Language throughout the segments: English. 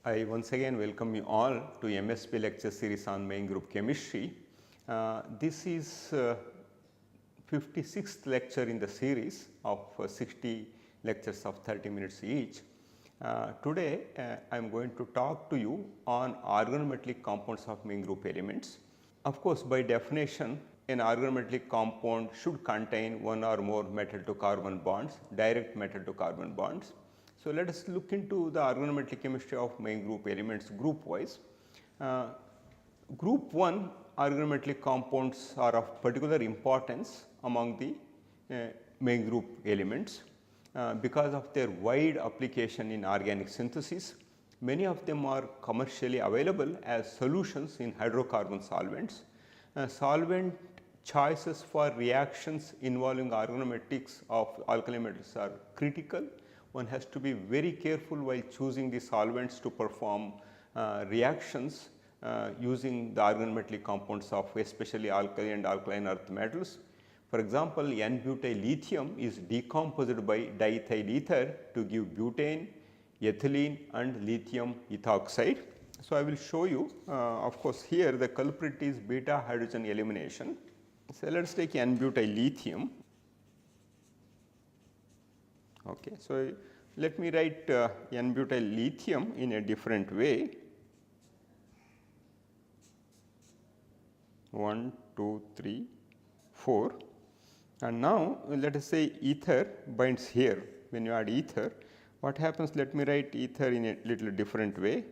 I once again welcome you all to MSP lecture series on main group chemistry. This is 56th lecture in the series of 60 lectures of 30 minutes each. Today I am going to talk to you on organometallic compounds of main group elements. Of course, by definition an organometallic compound should contain one or more metal to carbon bonds, direct metal to carbon bonds. So, let us look into the organometallic chemistry of main group elements group wise. Group 1 organometallic compounds are of particular importance among the main group elements because of their wide application in organic synthesis. Many of them are commercially available as solutions in hydrocarbon solvents. Solvent choices for reactions involving organometics of alkali metals are critical. One has to be very careful while choosing the solvents to perform reactions using the organometallic compounds of especially alkali and alkaline earth metals. For example, N-butyl lithium is decomposed by diethyl ether to give butane, ethylene and lithium ethoxide. So, I will show you of course, here the culprit is beta hydrogen elimination. So, let us take N-butyl lithium. Okay. So, let me write N-butyl lithium in a different way. 1, 2, 3, 4, and now let us say ether binds here. When you add ether, what happens? Let me write ether in a little different way.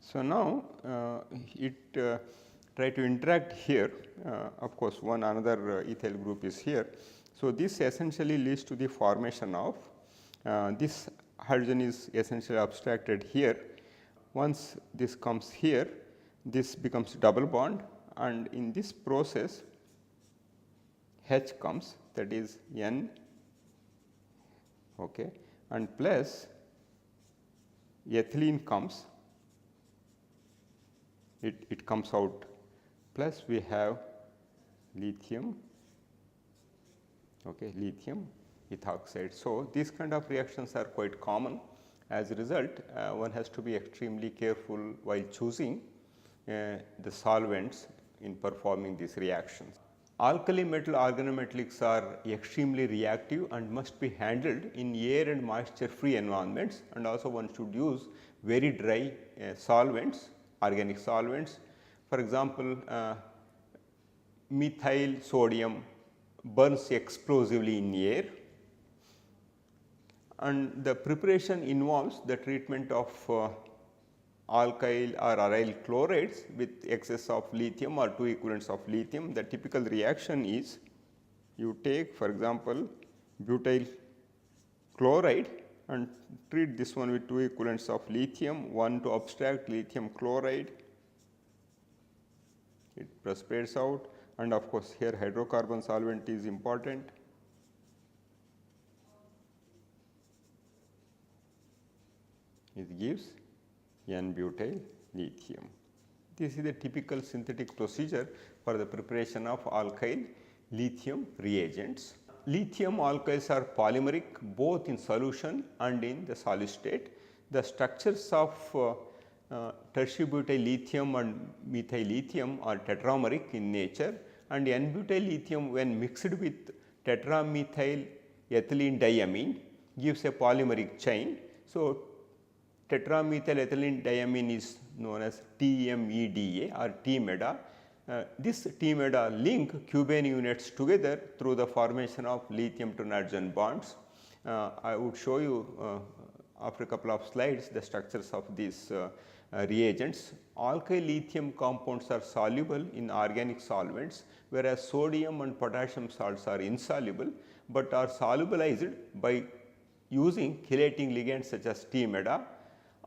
So, now it try to interact here, of course, one another ethyl group is here. So, this essentially leads to the formation of this hydrogen is essentially abstracted here. Once this comes here, this becomes double bond, and in this process H comes, that is N, okay, and plus ethylene comes. It comes out, plus we have lithium, okay, lithium ethoxide. So, these kind of reactions are quite common. As a result, one has to be extremely careful while choosing the solvents in performing these reactions. Alkali metal organometallics are extremely reactive and must be handled in air and moisture free environments, and also one should use very dry solvents, organic solvents. For example, methyl sodium burns explosively in air, and the preparation involves the treatment of alkyl or aryl chlorides with excess of lithium or 2 equivalents of lithium. The typical reaction is you take, for example, butyl chloride and treat this one with 2 equivalents of lithium, one to abstract lithium chloride, it precipitates out, and of course, here hydrocarbon solvent is important. It gives N-butyl lithium. This is the typical synthetic procedure for the preparation of alkyl lithium reagents. Lithium alkyls are polymeric both in solution and in the solid state. The structures of tertiary butyl lithium and methyl lithium are tetrameric in nature, and N-butyl lithium when mixed with tetramethyl ethylene diamine gives a polymeric chain. So, tetramethyl ethylene diamine is known as TMEDA or TMEDA. This TMEDA link cubane units together through the formation of lithium to nitrogen bonds. I would show you after a couple of slides the structures of these reagents. Alkyl lithium compounds are soluble in organic solvents, whereas sodium and potassium salts are insoluble, but are solubilized by using chelating ligands such as TMEDA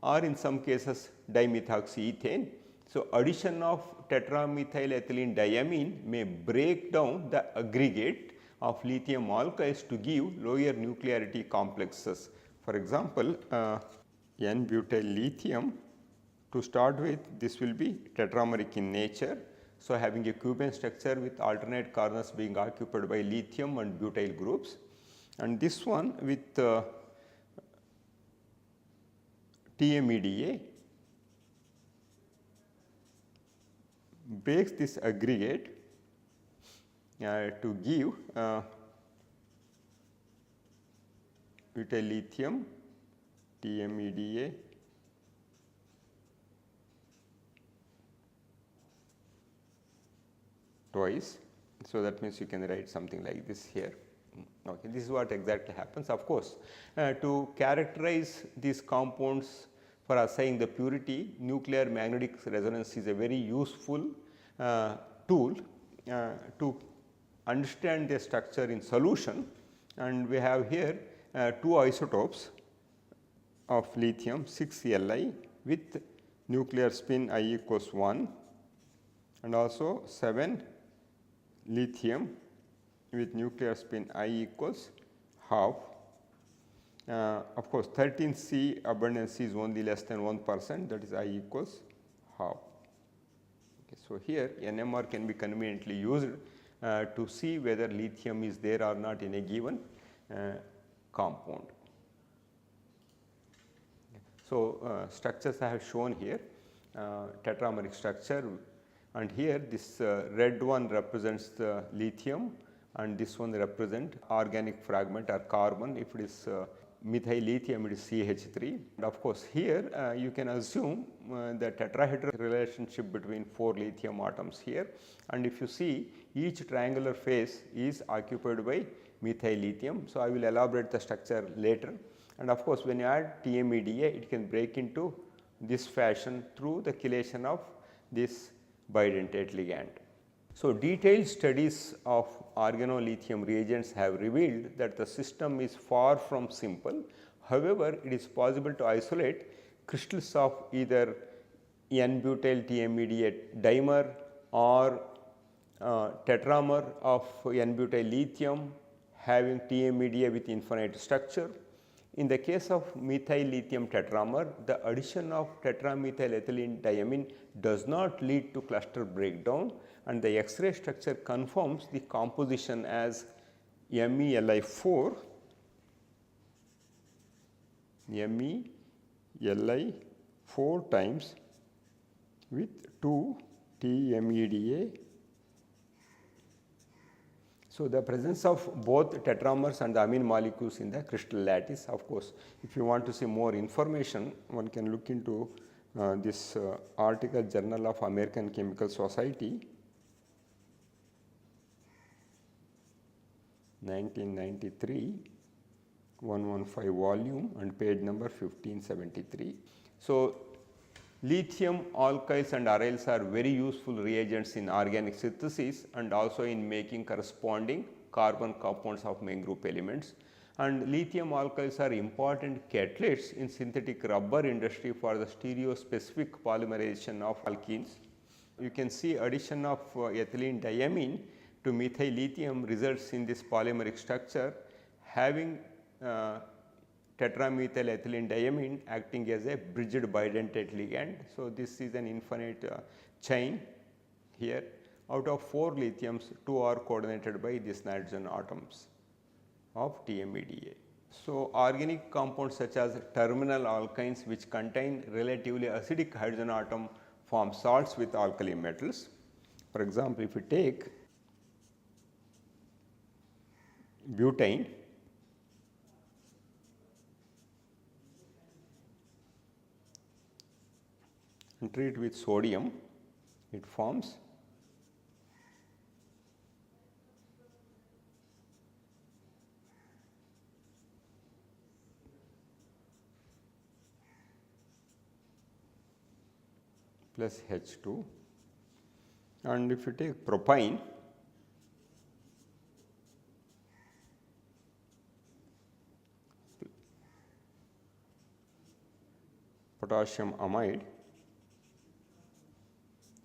or in some cases dimethoxyethane. So, addition of tetramethyl ethylene diamine may break down the aggregate of lithium alkyls to give lower nuclearity complexes. For example, N-butyl lithium To start with, this will be tetrameric in nature. So, having a cuban structure with alternate corners being occupied by lithium and butyl groups, and this one with TMEDA breaks this aggregate to give butyl lithium TMEDA twice. So, that means you can write something like this here. Okay, this is what exactly happens. Of course, to characterize these compounds for assaying the purity, nuclear magnetic resonance is a very useful tool to understand their structure in solution. And we have here two isotopes of lithium 6 Li with nuclear spin I equals 1 and also 7 lithium with nuclear spin I equals half. Of course, 13C abundancy is only less than 1%, that is I equals half. Okay, so, here NMR can be conveniently used to see whether lithium is there or not in a given compound. So, structures I have shown here, tetrameric structure, and here this red one represents the lithium and this one represent organic fragment or carbon. If it is methyl lithium, it is CH3. And of course, here you can assume the tetrahedral relationship between 4 lithium atoms here, and if you see each triangular face is occupied by methyl lithium. So, I will elaborate the structure later, and of course, when you add TMEDA, it can break into this fashion through the chelation of this bidentate ligand. So, detailed studies of organolithium reagents have revealed that the system is far from simple. However, it is possible to isolate crystals of either N-butyl TMEDA dimer or tetramer of N-butyl lithium having TMEDA with infinite structure. In the case of methyl lithium tetramer, the addition of tetramethyl diamine does not lead to cluster breakdown, and the X-ray structure confirms the composition as MELI4 times with 2 TMEDA. So, the presence of both tetramers and the amine molecules in the crystal lattice. Of course, if you want to see more information, one can look into this article, Journal of American Chemical Society, 1993, 115 volume and page number 1573. So, lithium alkyls and aryls are very useful reagents in organic synthesis and also in making corresponding carbon compounds of main group elements. And lithium alkyls are important catalysts in synthetic rubber industry for the stereospecific polymerization of alkenes. You can see addition of ethylene diamine to methyl lithium results in this polymeric structure having tetramethyl ethylene diamine acting as a bridged bidentate ligand. So, this is an infinite chain here. Out of 4 lithiums, 2 are coordinated by these nitrogen atoms of TMEDA. So, organic compounds such as terminal alkynes which contain relatively acidic hydrogen atom form salts with alkali metals. For example, if you take butane, and treat with sodium, it forms plus H2, and if you take propine, potassium amide,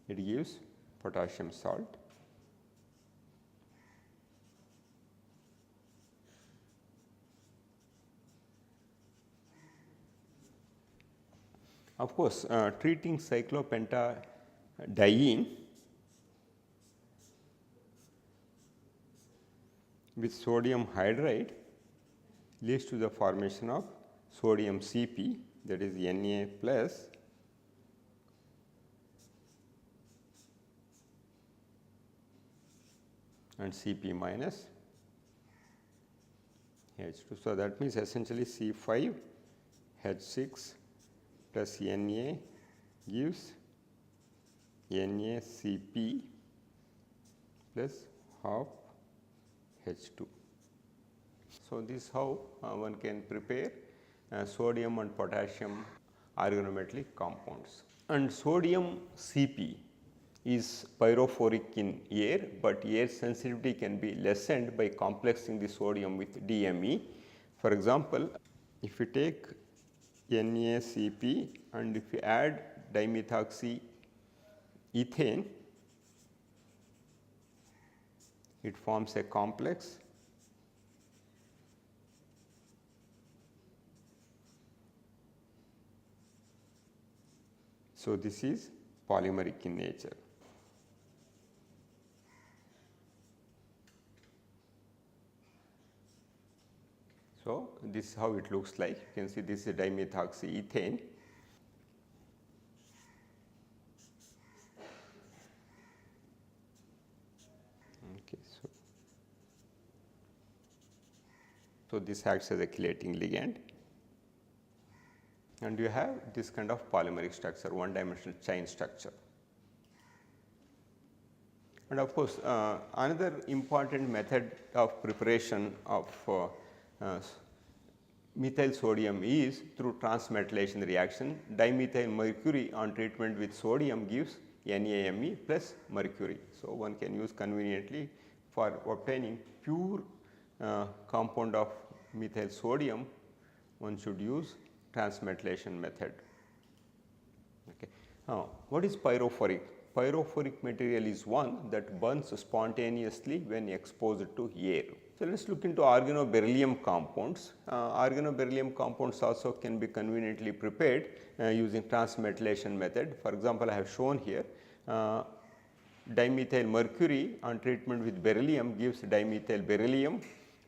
it gives potassium salt. Of course, treating cyclopentadiene with sodium hydride leads to the formation of sodium Cp, that is Na plus and Cp minus H2. So, that means essentially C5 H6 plus Na gives NaCp plus half H2. So, this is how one can prepare sodium and potassium organometallic compounds. And sodium Cp is pyrophoric in air, but air sensitivity can be lessened by complexing the sodium with DMe. For example, if you take NaCp and if you add dimethoxyethane, it forms a complex so this is polymeric in nature. So, this is how it looks like. You can see this is dimethoxyethane. Okay, so this acts as a chelating ligand, and you have this kind of polymeric structure, one dimensional chain structure. And of course, another important method of preparation of methyl sodium is through transmetallation reaction. Dimethyl mercury on treatment with sodium gives NaMe plus mercury. So, one can use conveniently for obtaining pure compound of methyl sodium, one should use transmetallation method. Okay. Now, what is pyrophoric? Pyrophoric material is one that burns spontaneously when exposed to air. So, let us look into organoberyllium compounds. Organoberyllium compounds also can be conveniently prepared using transmetallation method. For example, I have shown here dimethyl mercury on treatment with beryllium gives dimethyl beryllium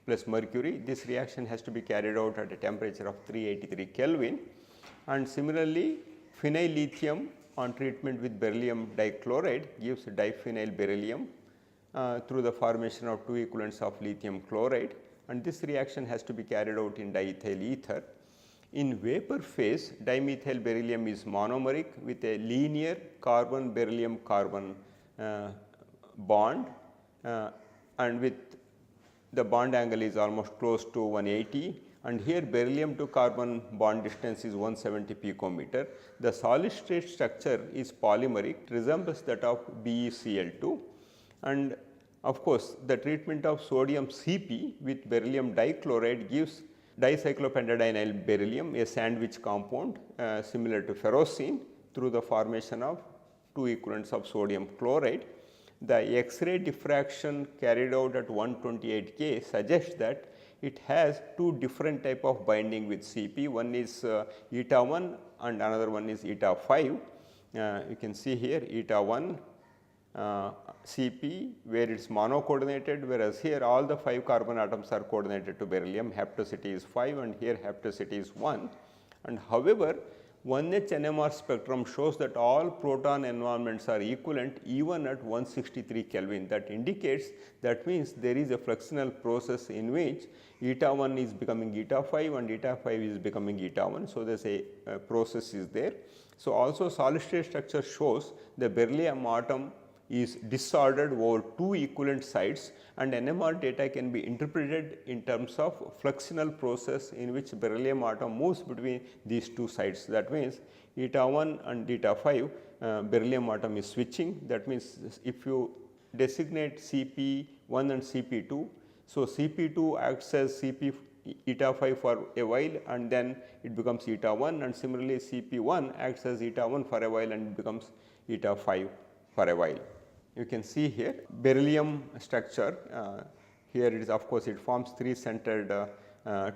plus mercury. This reaction has to be carried out at a temperature of 383 Kelvin, and similarly phenyl lithium on treatment with beryllium dichloride gives diphenyl beryllium through the formation of two equivalents of lithium chloride, and this reaction has to be carried out in diethyl ether. In vapor phase, dimethyl beryllium is monomeric with a linear carbon beryllium carbon bond, and with the bond angle is almost close to 180, and here beryllium to carbon bond distance is 170 picometer. The solid state structure is polymeric, resembles that of BeCl2, and of course, the treatment of sodium Cp with beryllium dichloride gives dicyclopentadienyl beryllium, a sandwich compound similar to ferrocene, through the formation of two equivalents of sodium chloride. The X-ray diffraction carried out at 128 K suggests that it has two different type of binding with Cp. One is eta 1 and another one is eta 5. You can see here eta 1 Cp where it is monocoordinated, whereas here all the 5 carbon atoms are coordinated to beryllium, haptosity is 5 and here haptosity is 1. And however, 1H NMR spectrum shows that all proton environments are equivalent even at 163 Kelvin. That indicates, that means there is a fluxional process in which eta 1 is becoming eta 5 and eta 5 is becoming eta 1. So, there is a process is there. So, also solid state structure shows the beryllium atom is disordered over two equivalent sites, and NMR data can be interpreted in terms of fluxional process in which beryllium atom moves between these two sites. That means, eta 1 and eta 5 beryllium atom is switching. That means, if you designate Cp1 and Cp2, so Cp2 acts as Cp eta 5 for a while and then it becomes eta 1, and similarly Cp1 acts as eta 1 for a while and it becomes eta 5 for a while. You can see here beryllium structure, here it is, of course, it forms 3 centered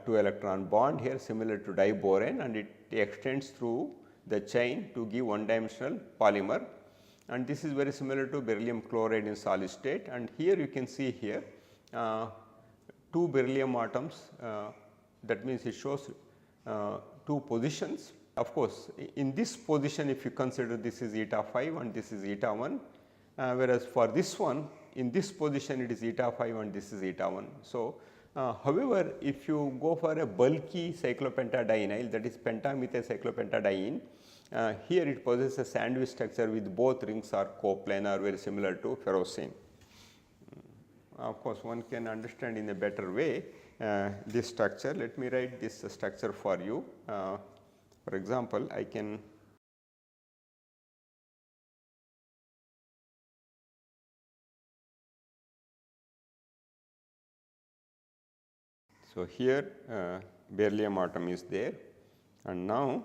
2 electron bond here similar to diborane, and it extends through the chain to give one dimensional polymer, and this is very similar to beryllium chloride in solid state. And here you can see here 2 beryllium atoms, that means it shows 2 positions. Of course, in this position if you consider this is eta 5 and this is eta 1, whereas for this one in this position it is eta 5 and this is eta 1. So, however, if you go for a bulky cyclopentadienyl, that is pentamethyl cyclopentadiene, here it possesses a sandwich structure with both rings are coplanar, very similar to ferrocene. Of course, one can understand in a better way this structure. Let me write this structure for you. For example, I can so here beryllium atom is there, and now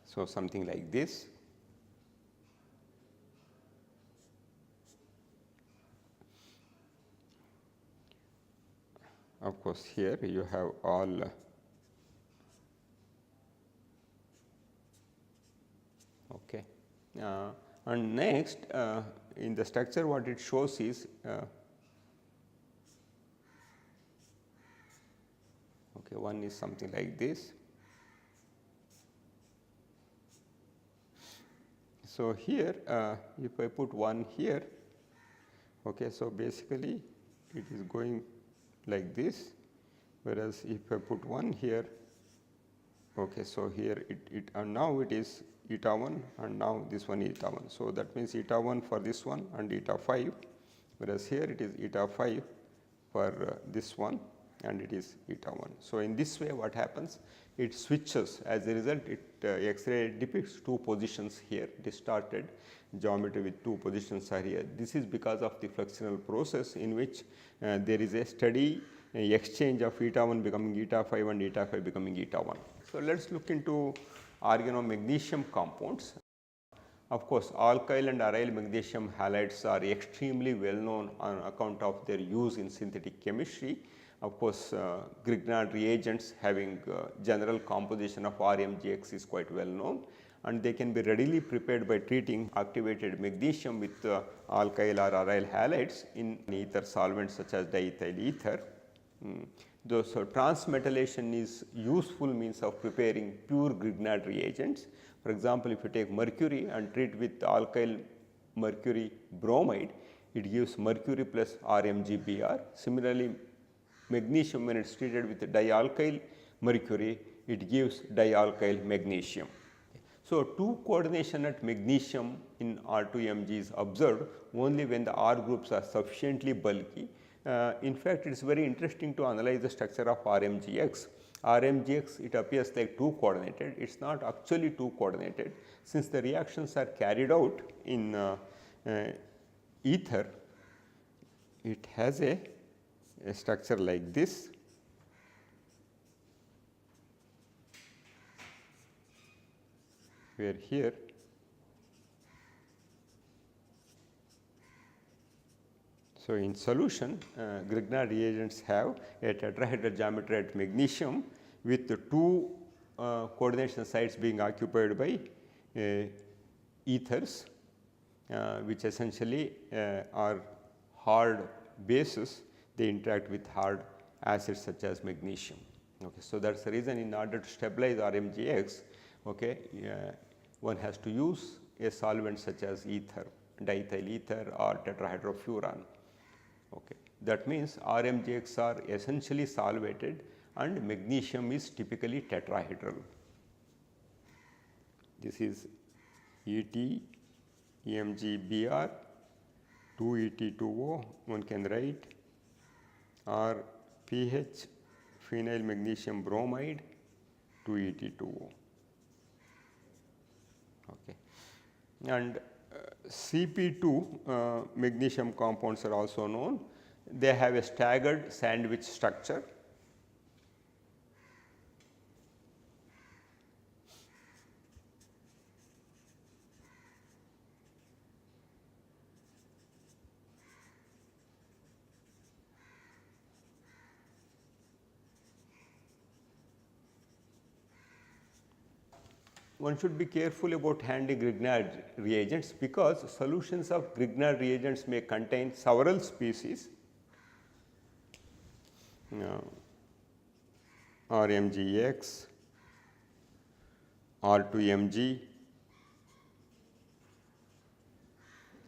so something like this. Of course, here you have all okay. And next in the structure what it shows is okay, one is something like this. So, here if I put one here, okay, so basically it is going like this, whereas if I put one here, okay, so here it and now it is eta 1 and now this one is eta 1. So, that means eta 1 for this one and eta 5, whereas here it is eta 5 for this one and it is eta 1. So, in this way what happens, it switches, as a result it X-ray depicts 2 positions here, distorted geometry with 2 positions are here. This is because of the fluxional process in which there is a steady exchange of eta 1 becoming eta 5 and eta 5 becoming eta 1. So, let us look into organomagnesium compounds. Of course, alkyl and aryl magnesium halides are extremely well known on account of their use in synthetic chemistry. Of course, Grignard reagents having general composition of RMGX is quite well known, and they can be readily prepared by treating activated magnesium with alkyl or aryl halides in ether solvents such as diethyl ether. So, transmetallation is useful means of preparing pure Grignard reagents. For example, if you take mercury and treat with alkyl mercury bromide, it gives mercury plus RMgBr. Similarly, magnesium when it is treated with dialkyl mercury, it gives dialkyl magnesium. So, 2 coordination at magnesium in R2Mg is observed only when the R groups are sufficiently bulky. In fact, it is very interesting to analyze the structure of RMGX. RMGX, it appears like 2 coordinated, it is not actually 2 coordinated, since the reactions are carried out in ether. It has a structure like this, where here so in solution Grignard reagents have a tetrahedral geometry at magnesium with the 2 coordination sites being occupied by ethers, which essentially are hard bases. They interact with hard acids such as magnesium. Okay. So, that is the reason in order to stabilize RMGX, okay, one has to use a solvent such as ether, diethyl ether or tetrahydrofuran. Okay. That means RMGX are essentially solvated and magnesium is typically tetrahedral. This is ET, EMgBr, 2Et2O, one can write, or pH phenyl magnesium bromide 2Et2O. Okay. And CP2 magnesium compounds are also known. They have a staggered sandwich structure. one should be careful about handling Grignard reagents because solutions of Grignard reagents may contain several species RMGX, R2MG,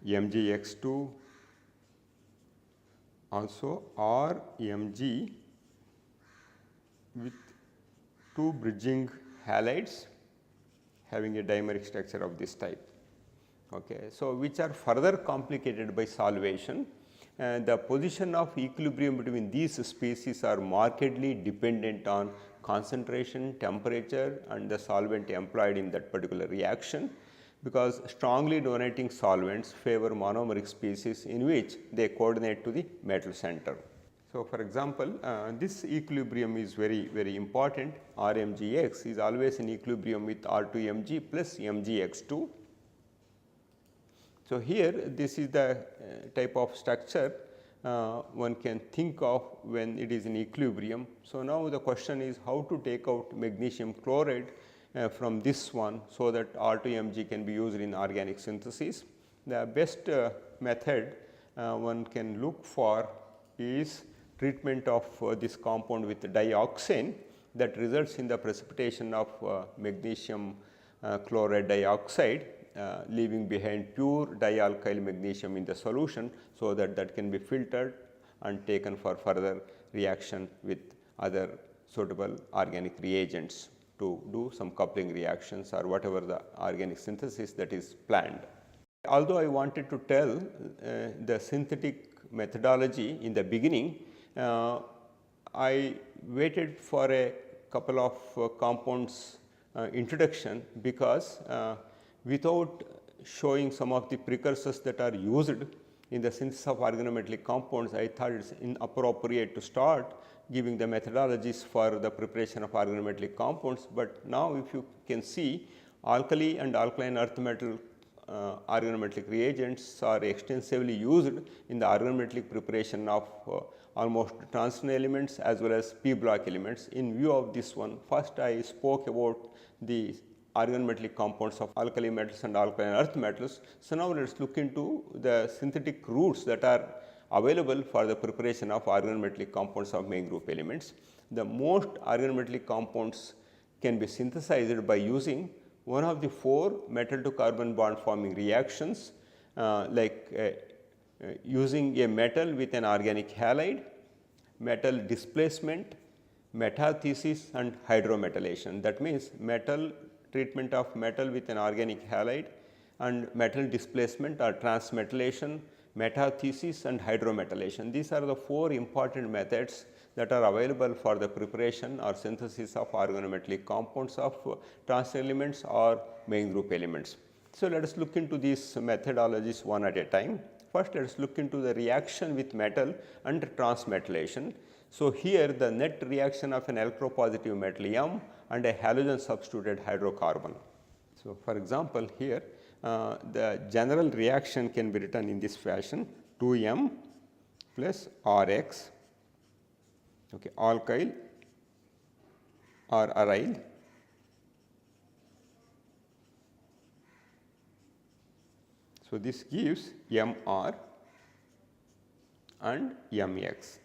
MGX2, also RMG with 2 bridging halides having a dimeric structure of this type. Okay. So, which are further complicated by solvation, and the position of equilibrium between these species are markedly dependent on concentration, temperature and the solvent employed in that particular reaction, because strongly donating solvents favor monomeric species in which they coordinate to the metal center. So, for example, this equilibrium is very important. RMGX is always in equilibrium with R2MG plus MGX2. So, here this is the type of structure one can think of when it is in equilibrium. So, now the question is how to take out magnesium chloride from this one, so that R2MG can be used in organic synthesis. The best method one can look for is treatment of this compound with dioxane that results in the precipitation of magnesium chloride dioxide, leaving behind pure dialkyl magnesium in the solution, so that that can be filtered and taken for further reaction with other suitable organic reagents to do some coupling reactions or whatever the organic synthesis that is planned. Although I wanted to tell the synthetic methodology in the beginning, I waited for a couple of compounds introduction, because without showing some of the precursors that are used in the synthesis of organometallic compounds, I thought it is inappropriate to start giving the methodologies for the preparation of organometallic compounds. But now if you can see, alkali and alkaline earth metal organometallic reagents are extensively used in the organometallic preparation of almost transition elements as well as p block elements. In view of this one, first I spoke about the organometallic compounds of alkali metals and alkaline earth metals. So, now let us look into the synthetic routes that are available for the preparation of organometallic compounds of main group elements. The most organometallic compounds can be synthesized by using one of the 4 metal to carbon bond forming reactions, using a metal with an organic halide, metal displacement, metathesis and hydrometallation. That means, treatment of metal with an organic halide and metal displacement or transmetallation, metathesis and hydrometallation. These are the 4 important methods that are available for the preparation or synthesis of organometallic compounds of transition elements or main group elements. So, let us look into these methodologies one at a time. First, let us look into the reaction with metal and transmetallation. So, here the net reaction of an electropositive metal M and a halogen substituted hydrocarbon. So, for example, here the general reaction can be written in this fashion: 2M plus Rx, okay, alkyl or aryl So, this gives Mr and Mx.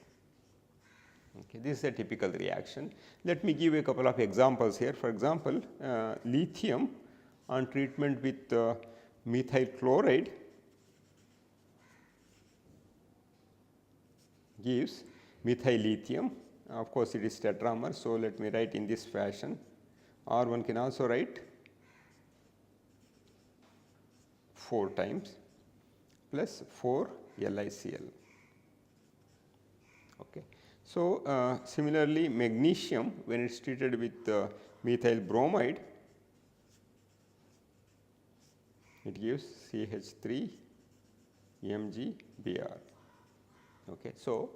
Okay, this is a typical reaction. Let me give a couple of examples here. For example, lithium on treatment with methyl chloride gives methyl lithium. Of course, it is tetramer. So, let me write in this fashion, or one can also write 4 times plus 4 LiCl. Okay. So, similarly, magnesium when it is treated with methyl bromide, it gives CH3 MgBr. Okay. So,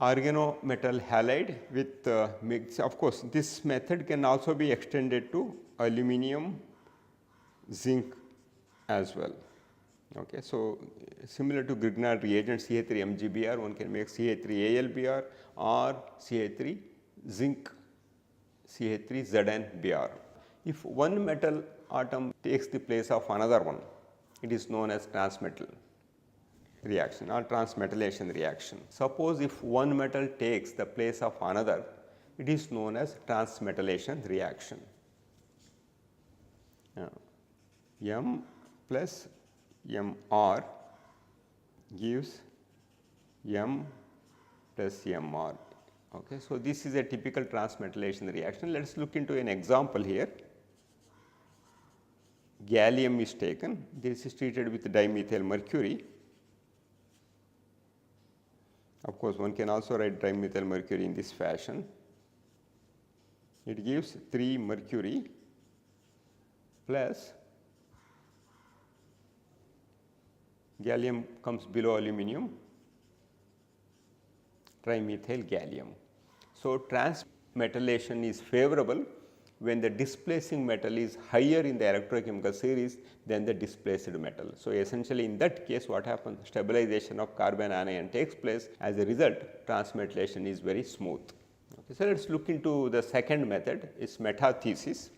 organometal halide with of course, this method can also be extended to aluminum, zinc as well. Okay. So, similar to Grignard reagent Ca3MgBr, one can make Ca3AlBr or Ca3 zinc Ca3ZnBr. if one metal atom takes the place of another one, it is known as transmetal reaction or transmetallation reaction. Suppose if one metal takes the place of another, it is known as transmetallation reaction. M plus Mr gives M plus Mr. Okay. So, this is a typical transmetallation reaction. Let us look into an example here. Gallium is taken, this is treated with dimethyl mercury. Of course, one can also write dimethyl mercury in this fashion. It gives 3 mercury plus gallium comes below aluminum, trimethyl gallium. So, transmetallation is favorable when the displacing metal is higher in the electrochemical series than the displaced metal. So, essentially in that case what happens, stabilization of carbon anion takes place, as a result transmetallation is very smooth. Okay. So, let us look into the second method, is metathesis.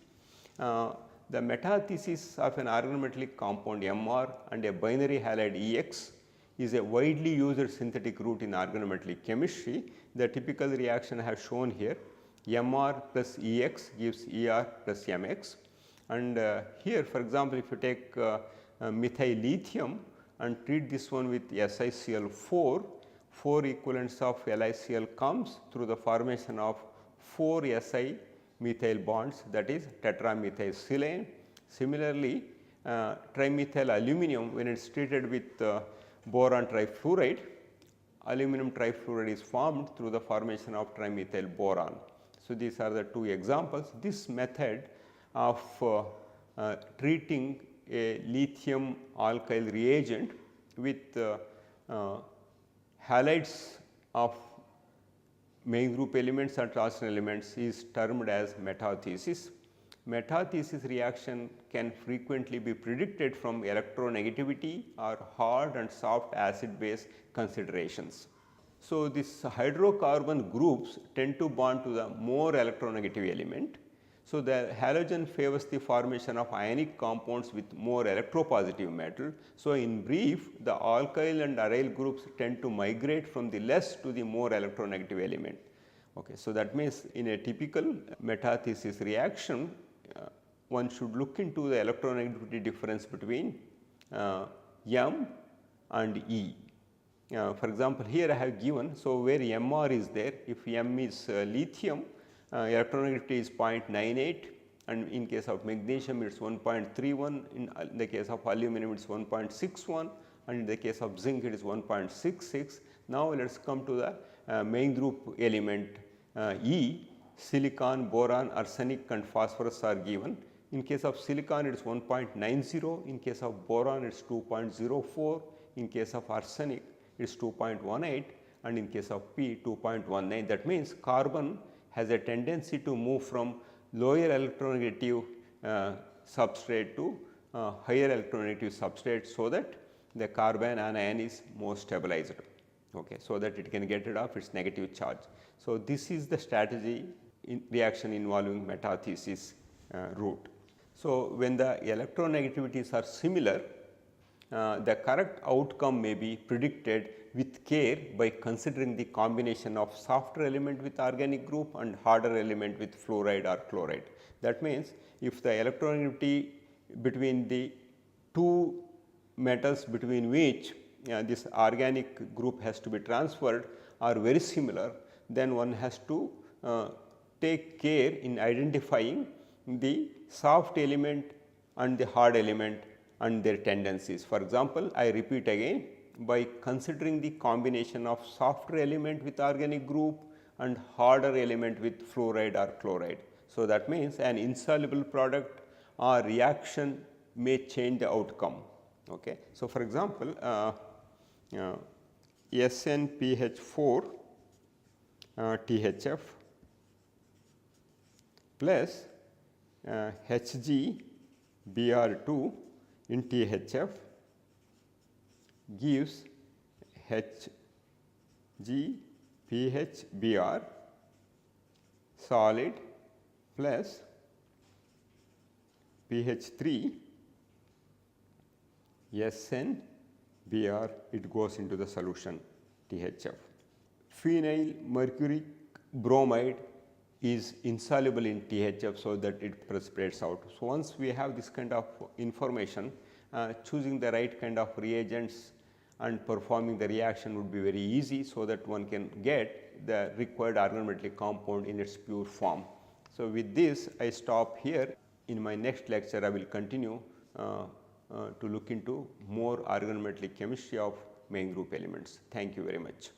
The metathesis of an organometallic compound Mr and a binary halide Ex is a widely used synthetic route in organometallic chemistry. The typical reaction I have shown here, Mr plus Ex gives Er plus Mx, and here for example, if you take methyl lithium and treat this one with SiCl4, 4 equivalents of LiCl comes through the formation of 4 Si methyl bonds, that is tetramethylsilane. Similarly, trimethyl aluminum, when it is treated with boron trifluoride, aluminum trifluoride is formed through the formation of trimethyl boron. So, these are the 2 examples. This method of treating a lithium alkyl reagent with halides of main group elements and transition elements is termed as metathesis. Metathesis reaction can frequently be predicted from electronegativity or hard and soft acid base considerations. So, these hydrocarbon groups tend to bond to the more electronegative element. So, the halogen favors the formation of ionic compounds with more electropositive metal. So, in brief, the alkyl and aryl groups tend to migrate from the less to the more electronegative element. Okay. So, that means in a typical metathesis reaction, one should look into the electronegativity difference between M and E. For example, here I have given, so where Mr is there, if M is lithium, electronegativity is 0.98, and in case of magnesium it is 1.31, in the case of aluminum it is 1.61, and in the case of zinc it is 1.66. Now, let us come to the main group element E. Silicon, boron, arsenic and phosphorus are given. In case of silicon it is 1.90, in case of boron it is 2.04, in case of arsenic it is 2.18, and in case of P 2.19. That means carbon has a tendency to move from lower electronegative substrate to higher electronegative substrate, so that the carbon anion is more stabilized, okay, so that it can get rid of its negative charge. So, this is the strategy in reaction involving metathesis route. So, when the electronegativities are similar, the correct outcome may be predicted with care by considering the combination of softer element with organic group and harder element with fluoride or chloride. That means, if the electronegativity between the 2 metals between which this organic group has to be transferred are very similar, then one has to take care in identifying the soft element and the hard element and their tendencies. For example, I repeat again, by considering the combination of softer element with organic group and harder element with fluoride or chloride. So, that means an insoluble product or reaction may change the outcome. Okay. So, for example, SnPH4 THF plus HgBr2 in THF gives HgPHBr solid plus pH 3 SnBr, it goes into the solution THF. Phenyl mercury bromide is insoluble in THF, so that it precipitates out. So, once we have this kind of information, choosing the right kind of reagents and performing the reaction would be very easy, so that one can get the required organometallic compound in its pure form. So, with this I stop here. In my next lecture I will continue to look into more organometallic chemistry of main group elements. Thank you very much.